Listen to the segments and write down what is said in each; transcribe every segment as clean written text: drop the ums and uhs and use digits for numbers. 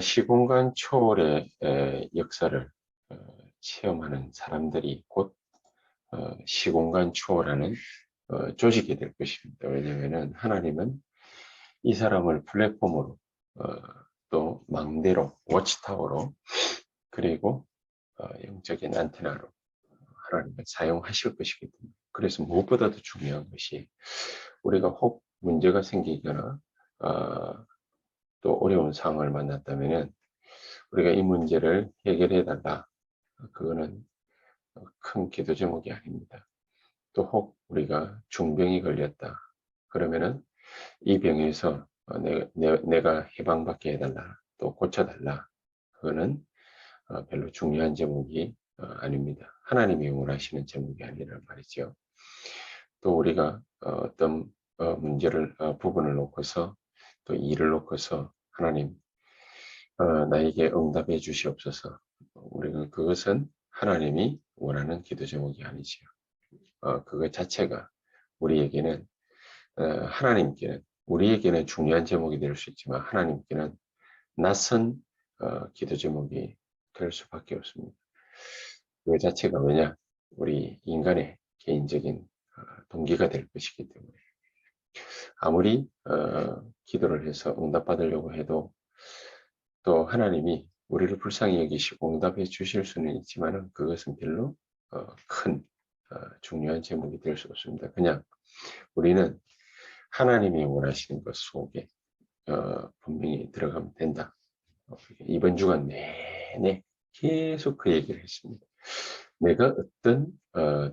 시공간 초월의 역사를 어, 체험하는 사람들이 곧 시공간 초월하는 조직이 될 것입니다. 왜냐하면 하나님은 이 사람을 플랫폼으로 어, 또 망대로 워치타워로 그리고 영적인 안테나로 하나님을 사용하실 것이기 때문에 그래서 무엇보다도 중요한 것이 우리가 혹 문제가 생기거나 어, 또 어려운 상황을 만났다면 우리가 이 문제를 해결해 달라. 그거는 큰 기도 제목이 아닙니다. 또 혹 우리가 중병이 걸렸다. 그러면은 이 병에서 내가 해방받게 해달라. 또 고쳐달라. 그거는 별로 중요한 제목이 아닙니다. 하나님이 원하시는 제목이 아니란 말이죠. 또 우리가 어떤 문제를 부분을 놓고서 또 일을 놓고서 하나님 나에게 응답해 주시옵소서. 우리는 그것은 하나님이 원하는 기도 제목이 아니지요. 그것 자체가 우리에게는 하나님께는 우리에게는 중요한 제목이 될 수 있지만 하나님께는 낯선 기도 제목이 될 수밖에 없습니다. 그 자체가 왜냐? 우리 인간의 개인적인 동기가 될 것이기 때문에 아무리 기도를 해서 응답받으려고 해도 또 하나님이 우리를 불쌍히 여기시고 응답해 주실 수는 있지만 그것은 별로 큰 중요한 제목이 될 수 없습니다. 그냥 우리는 하나님이 원하시는 것 속에 분명히 들어가면 된다. 이번 주간 내내 계속 그 얘기를 했습니다. 내가 어떤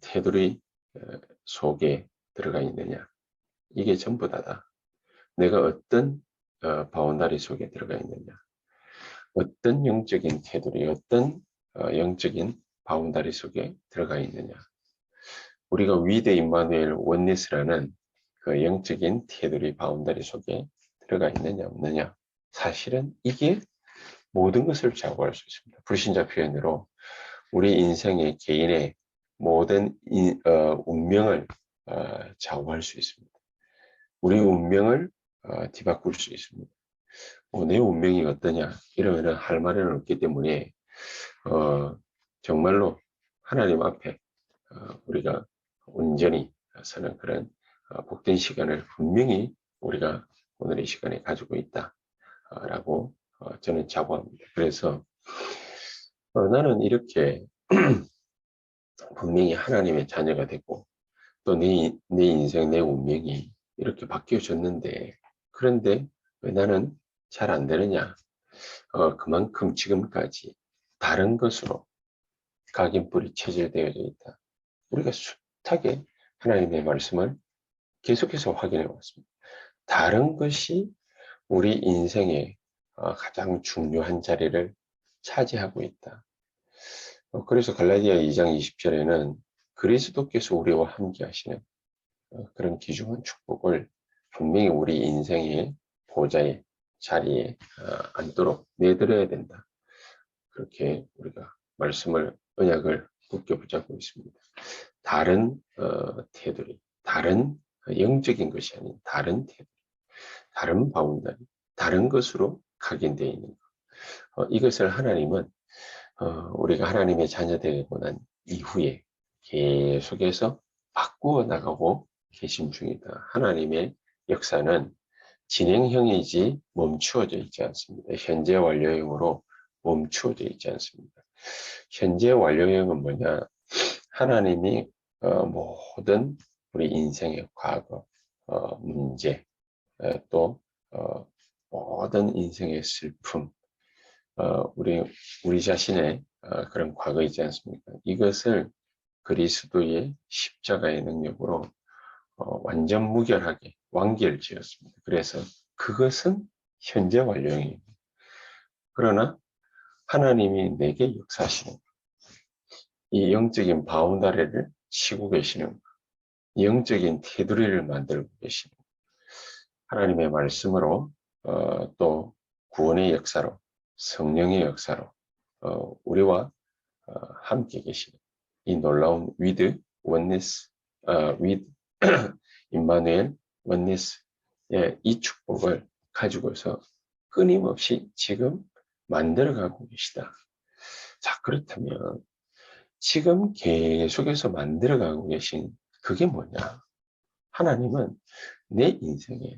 테두리 속에 들어가 있느냐. 이게 전부 다다. 내가 어떤 바운다리 속에 들어가 있느냐. 어떤 영적인 테두리, 어떤 영적인 바운다리 속에 들어가 있느냐. 우리가 위대 임마누엘 원리스라는 그 영적인 테두리 바운다리 속에 들어가 있느냐 없느냐. 사실은 이게 모든 것을 좌우할 수 있습니다. 불신자 표현으로 우리 인생의 개인의 모든 운명을 좌우할 수 있습니다. 우리 운명을 뒤바꿀 수 있습니다. 내 운명이 어떠냐 이러면 할 말은 없기 때문에 정말로 하나님 앞에 우리가 온전히 서는 그런 복된 시간을 분명히 우리가 오늘 이 시간에 가지고 있다라고 저는 자부합니다. 그래서 나는 이렇게 분명히 하나님의 자녀가 되고 또 내 인생, 내 운명이 이렇게 바뀌어졌는데 그런데 왜 나는 잘 안 되느냐? 그만큼 지금까지 다른 것으로 각인뿔이 체질되어져 있다. 우리가 숱하게 하나님의 말씀을 계속해서 확인해 왔습니다. 다른 것이 우리 인생의 가장 중요한 자리를 차지하고 있다. 그래서 갈라디아 2장 20절에는 그리스도께서 우리와 함께 하시는 그런 귀중한 축복을 분명히 우리 인생의 보좌의 자리에 앉도록 내드려야 된다. 그렇게 우리가 말씀을 언약을 굳게 붙잡고 있습니다. 다른 테두리, 다른 영적인 것이 아닌 다른 테두리, 다른 바운다리, 다른 것으로 각인되어 있는 것. 이것을 하나님은 우리가 하나님의 자녀되고 난 이후에 계속해서 바꾸어 나가고 계신 중이다. 하나님의 역사는 진행형이지 멈추어져 있지 않습니다. 현재 완료형으로 멈추어져 있지 않습니다. 현재 완료형은 뭐냐? 하나님이 모든 우리 인생의 과거, 문제, 또 모든 인생의 슬픔, 우리 자신의 그런 과거 있지 않습니까? 이것을 그리스도의 십자가의 능력으로 완전 무결하게 완결지었습니다. 그래서 그것은 현재 완료형입니다. 그러나 하나님이 내게 역사하시는 이 영적인 바운다리를 치고 계시는 이 영적인 테두리를 만들고 계시는 하나님의 말씀으로 또 구원의 역사로 성령의 역사로 우리와 함께 계시는 이 놀라운 위드 원니스 위드 임마누엘 원니스의 이 축복을 가지고서 끊임없이 지금 만들어가고 계시다. 자, 그렇다면 지금 계속해서 만들어가고 계신 그게 뭐냐? 하나님은 내 인생에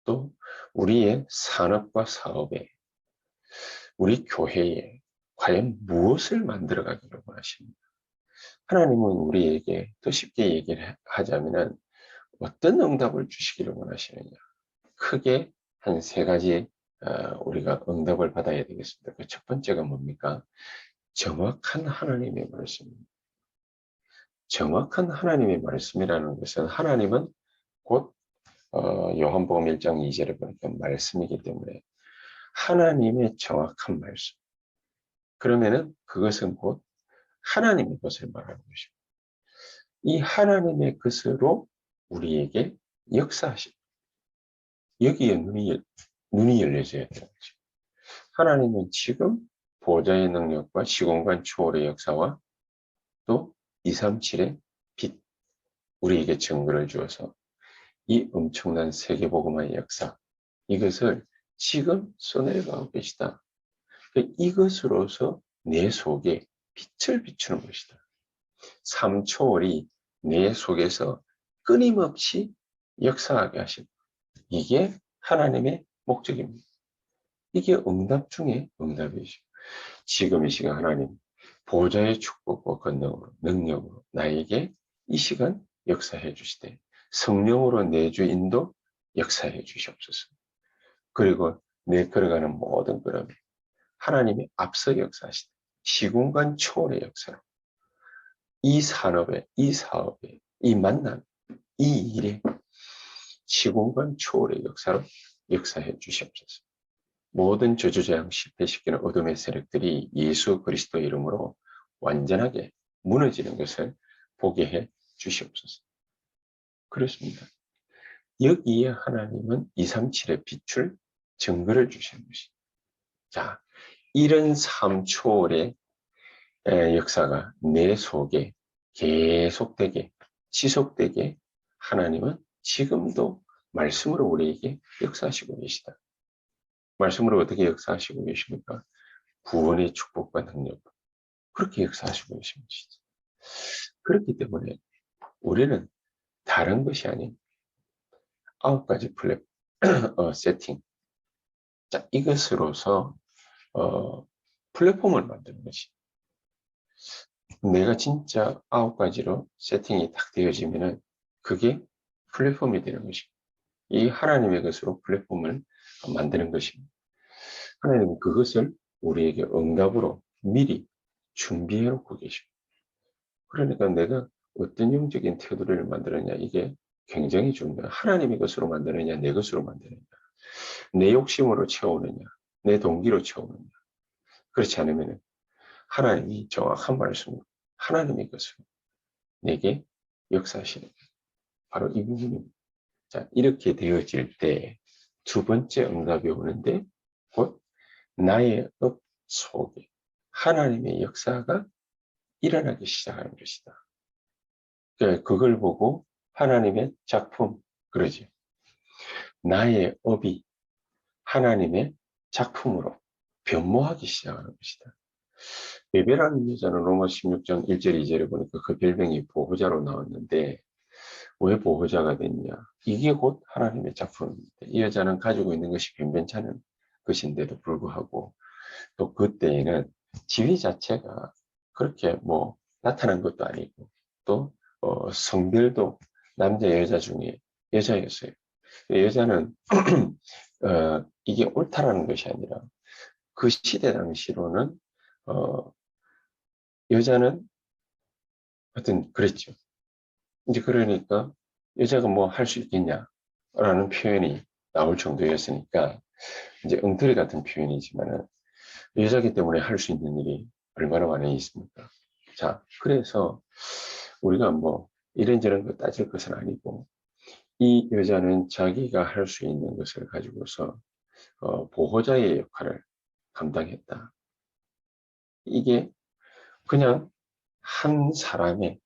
또 우리의 산업과 사업에 우리 교회에 과연 무엇을 만들어가기를 원하십니까? 하나님은 우리에게 더 쉽게 얘기를 하자면 어떤 응답을 주시기를 원하시느냐? 크게 한 세 가지 우리가 응답을 받아야 되겠습니다. 그 첫 번째가 뭡니까? 정확한 하나님의 말씀입니다. 정확한 하나님의 말씀이라는 것은 하나님은 곧 요한복음 1장 2절에 보니까 말씀이기 때문에 하나님의 정확한 말씀. 그러면은 그것은 곧 하나님의 것을 말하는 것입니다. 이 하나님의 것으로 우리에게 역사하십니다. 여기에 눈이 열려져야 되는 거죠. 하나님은 지금 보좌의 능력과 시공간 초월의 역사와 또 237의 빛, 우리에게 증거를 주어서 이 엄청난 세계복음화의 역사, 이것을 지금 써내려가고 계시다. 이것으로서 내 속에 빛을 비추는 것이다. 3초월이 내 속에서 끊임없이 역사하게 하신다. 이게 하나님의 목적입니다. 이게 응답 중에 응답이죠. 지금 이 시간 하나님 보좌의 축복과 권능으로 능력으로 나에게 이 시간 역사해 주시되 성령으로 내 주 인도 역사해 주시옵소서. 그리고 내 걸어가는 모든 걸음에 하나님이 앞서 역사하시되 시공간 초월의 역사로 이 산업에, 이 사업에, 이 만남, 이 일에 시공간 초월의 역사로 역사해 주시옵소서. 모든 저주재앙 실패시키는 어둠의 세력들이 예수 그리스도 이름으로 완전하게 무너지는 것을 보게 해 주시옵소서. 그렇습니다. 여기에 하나님은 237의 빛을 증거를 주시는 것입니다. 자, 이런 3초월의 역사가 내 속에 계속되게 지속되게 하나님은 지금도 말씀으로 우리에게 역사하시고 계시다. 말씀으로 어떻게 역사하시고 계십니까? 구원의 축복과 능력, 그렇게 역사하시고 계신 것이죠. 그렇기 때문에 우리는 다른 것이 아닌 9가지 세팅, 자, 이것으로서 플랫폼을 만드는 것이, 내가 진짜 9가지로 세팅이 딱 되어지면은 그게 플랫폼이 되는 것입니다. 이 하나님의 것으로 플랫폼을 만드는 것입니다. 하나님은 그것을 우리에게 응답으로 미리 준비해 놓고 계십니다. 그러니까 내가 어떤 영적인 테두리를 만드느냐, 이게 굉장히 중요해요. 하나님의 것으로 만드느냐, 내 것으로 만드느냐, 내 욕심으로 채우느냐, 내 동기로 채우느냐. 그렇지 않으면 하나님이 정확한 말씀으로 하나님의 것으로 내게 역사하시는 거예요. 바로 이 부분입니다. 자, 이렇게 되어질 때 두 번째 응답이 오는데 곧 나의 업 속에 하나님의 역사가 일어나기 시작하는 것이다. 그걸 보고 하나님의 작품, 그러지. 나의 업이 하나님의 작품으로 변모하기 시작하는 것이다. 베베라는 여자는 로마 16장 1절 2절에 보니까 그 별명이 보호자로 나왔는데 왜 보호자가 됐냐? 이게 곧 하나님의 작품입니다. 이 여자는 가지고 있는 것이 변변찮은 것인데도 불구하고 또 그때에는 지위 자체가 그렇게 뭐 나타난 것도 아니고 또 성별도 남자 여자 중에 여자였어요. 여자는 이게 옳다라는 것이 아니라 그 시대 당시로는 여자는 하여튼 그랬죠. 이제 그러니까 여자가 뭐 할 수 있겠냐라는 표현이 나올 정도였으니까 이제 엉터리 같은 표현이지만은 여자기 때문에 할 수 있는 일이 얼마나 많이 있습니까? 자, 그래서 우리가 뭐 이런저런 거 따질 것은 아니고 이 여자는 자기가 할 수 있는 것을 가지고서 보호자의 역할을 감당했다. 이게 그냥 한 사람의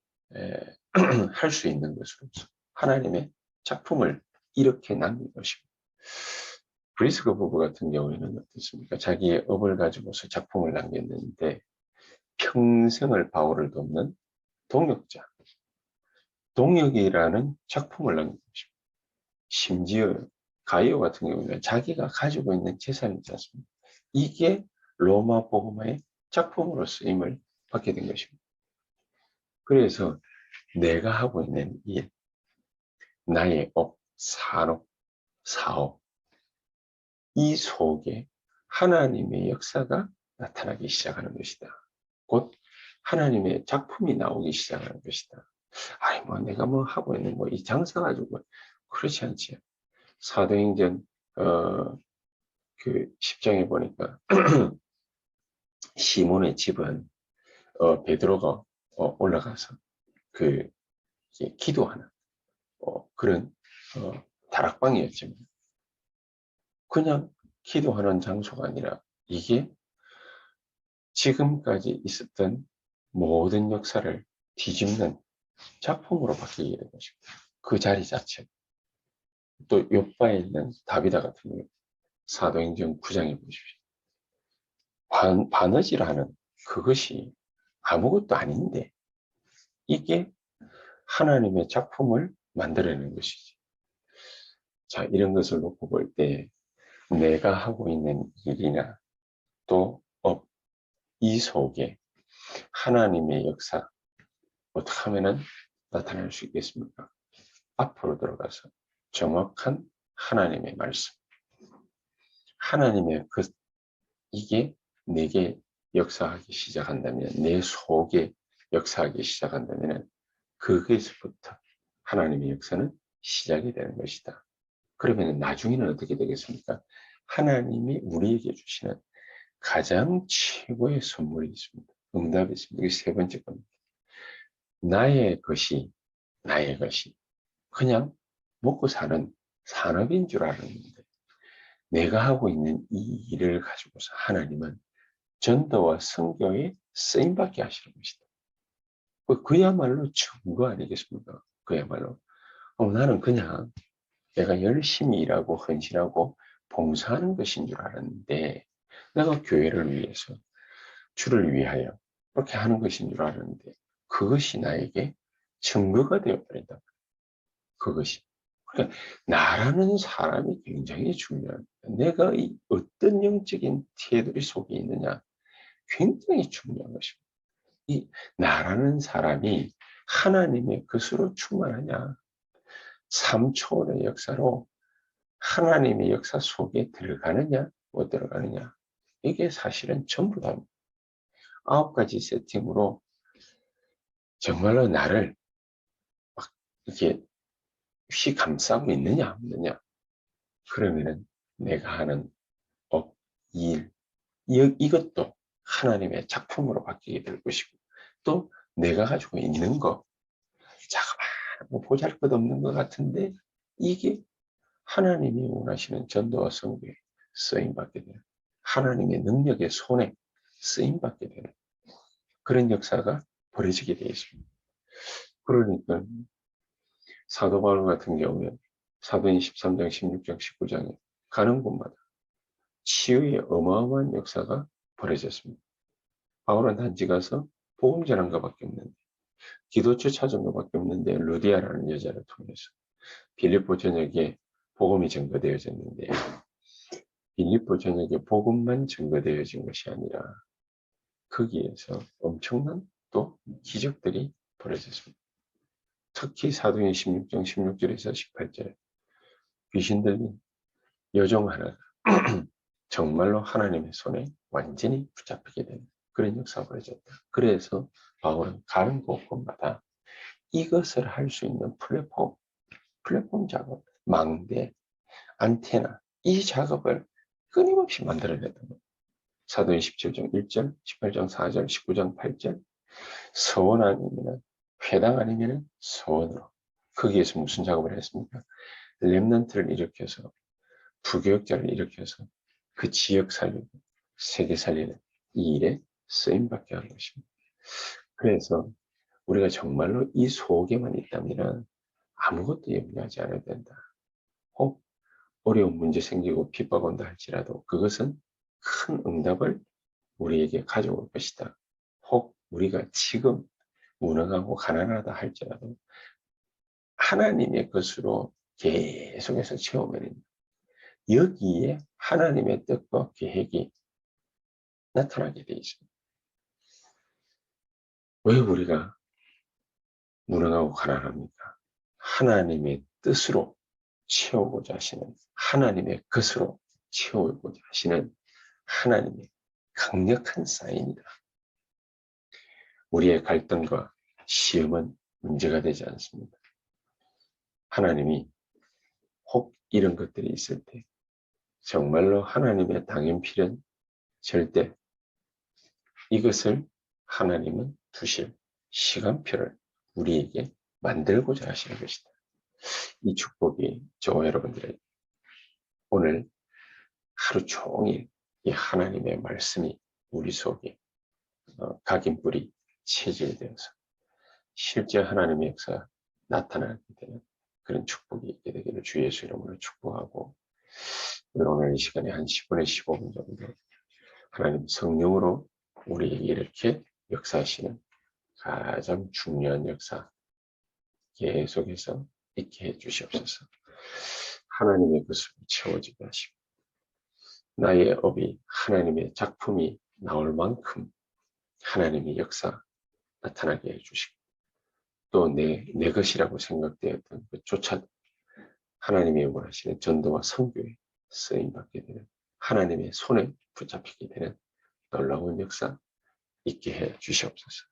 할 수 있는 것으로서 하나님의 작품을 이렇게 남긴 것입니다. 브리스거 부부 같은 경우에는 어떻습니까? 자기의 업을 가지고서 작품을 남겼는데 평생을 바울을 돕는 동역자, 동역이라는 작품을 남긴 것입니다. 심지어 가이오 같은 경우는 자기가 가지고 있는 재산이 있지 않습니까? 이게 로마 복음화의 작품으로 쓰임을 받게 된 것입니다. 그래서 내가 하고 있는 일, 나의 업, 산업, 사업, 이 속에 하나님의 역사가 나타나기 시작하는 것이다. 곧 하나님의 작품이 나오기 시작하는 것이다. 아니, 뭐, 내가 뭐 하고 있는 뭐, 이 장사 가지고, 그렇지 않지. 사도행전, 그 10장에 보니까, 시몬의 집은, 베드로가, 올라가서, 그, 기도하는, 그런, 다락방이었지만, 그냥 기도하는 장소가 아니라, 이게 지금까지 있었던 모든 역사를 뒤집는 작품으로 바뀌게 된 것입니다. 그 자리 자체. 또 요바에 있는 다비다 같은 경우 사도행전 9장에 보십시오. 바느질하는 그것이 아무것도 아닌데 이게 하나님의 작품을 만들어내는 것이지. 자, 이런 것을 놓고 볼 때 내가 하고 있는 일이나 또 업, 이 속에 하나님의 역사 어떻게 하면 나타날 수 있겠습니까? 앞으로 들어가서 정확한 하나님의 말씀, 하나님의 이게 내게 역사하기 시작한다면, 내 속에 역사하기 시작한다면, 그것부터 하나님의 역사는 시작이 되는 것이다. 그러면 나중에는 어떻게 되겠습니까? 하나님이 우리에게 주시는 가장 최고의 선물이 있습니다. 응답이 있습니다. 이게 세 번째 겁니다. 나의 것이 그냥 먹고 사는 산업인 줄 알았는데, 내가 하고 있는 이 일을 가지고서 하나님은 전도와 선교에 쓰임받게 하시는 것이다. 그야말로 증거 아니겠습니까? 그야말로. 나는 그냥 내가 열심히 일하고 헌신하고 봉사하는 것인 줄 알았는데, 내가 교회를 위해서, 주를 위하여 그렇게 하는 것인 줄 알았는데, 그것이 나에게 증거가 되어버린다. 그것이. 그러니까 나라는 사람이 굉장히 중요합니다. 내가 어떤 영적인 태도 속에 있느냐 굉장히 중요한 것입니다. 이 나라는 사람이 하나님의 것으로 충만하냐, 3초원의 역사로 하나님의 역사 속에 들어가느냐 못 들어가느냐, 이게 사실은 전부 다 9가지 세팅으로 정말로 나를 막 이렇게 휘감싸고 있느냐 없느냐, 그러면은 내가 하는 업, 일, 이것도 하나님의 작품으로 바뀌게 될 것이고, 또 내가 가지고 있는 거, 자그마한 뭐 보잘것없는 것 같은데 이게 하나님이 원하시는 전도와 선교에 쓰임받게 되는, 하나님의 능력의 손에 쓰임받게 되는 그런 역사가 벌어지게 되어 있습니다. 그러니까 사도 바울 같은 경우에 사도행 13장, 16장, 19장에 가는 곳마다 치유의 어마어마한 역사가 벌어졌습니다. 바울은 단지 가서 복음 전한 것밖에 없는데, 기도처 찾은 것밖에 없는데, 루디아라는 여자를 통해서 빌립보 전역에 복음이 증거되어졌는데, 빌립보 전역에 복음만 증거되어진 것이 아니라 거기에서 엄청난 또 기적들이 벌어졌습니다. 특히 사도행 16장 16절에서 18절, 귀신 들린 여종 하나가 정말로 하나님의 손에 완전히 붙잡히게 되는 그런 역사가 벌어졌다. 그래서 바울은 가는 곳곳마다 이것을 할 수 있는 플랫폼 작업, 망대, 안테나, 이 작업을 끊임없이 만들어냈던 겁니다. 사도행 17장 1절, 18장 4절, 19장 8절, 서원 아니면 회당 아니면 서원으로. 거기에서 무슨 작업을 했습니까? 렘넌트를 일으켜서, 부교역자를 일으켜서 그 지역 살리고 세계 살리는 이 일에 쓰임받게 한 것입니다. 그래서 우리가 정말로 이 속에만 있다면 아무것도 염려하지 않아야 된다. 혹 어려운 문제 생기고 핍박 온다 할지라도 그것은 큰 응답을 우리에게 가져올 것이다. 혹 우리가 지금 무능하고 가난하다 할지라도 하나님의 것으로 계속해서 채우면 여기에 하나님의 뜻과 계획이 나타나게 돼 있습니다. 왜 우리가 무능하고 가난합니까? 하나님의 뜻으로 채우고자 하시는, 하나님의 것으로 채우고자 하시는 하나님의 강력한 사인이다. 우리의 갈등과 시험은 문제가 되지 않습니다. 하나님이 혹 이런 것들이 있을 때 정말로 하나님의 당연필연 절대 이것을 하나님은 두실 시간표를 우리에게 만들고자 하시는 것이다. 이 축복이 저와 여러분들에게 오늘 하루 종일 이 하나님의 말씀이 우리 속에 각인뿌리 체질되어서 실제 하나님의 역사가 나타나게 되는 그런 축복이 있게 되기를 주 예수 이름으로 축복하고, 오늘 이 시간에 한 10분에서 15분 정도 하나님 성령으로 우리에게 이렇게 역사하시는 가장 중요한 역사 계속해서 있게 해 주시옵소서. 하나님의 것으로 채워지게 하시고 나의 업이 하나님의 작품이 나올 만큼 하나님의 역사 나타나게 해주시고, 또 내 것이라고 생각되었던 그조차 하나님이 원하시는 전도와 선교에 쓰임받게 되는, 하나님의 손에 붙잡히게 되는 놀라운 역사 있게 해 주시옵소서.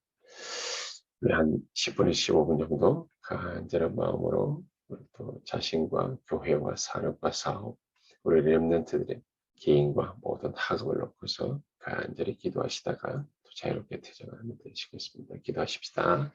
우리 한 10분에서 15분 정도 간절한 마음으로 또 자신과 교회와 산업과 사업, 우리 렘넌트들의 개인과 모든 학업을 놓고서 간절히 기도하시다가 또 자유롭게 퇴장하면 되시겠습니다. 기도하십시다.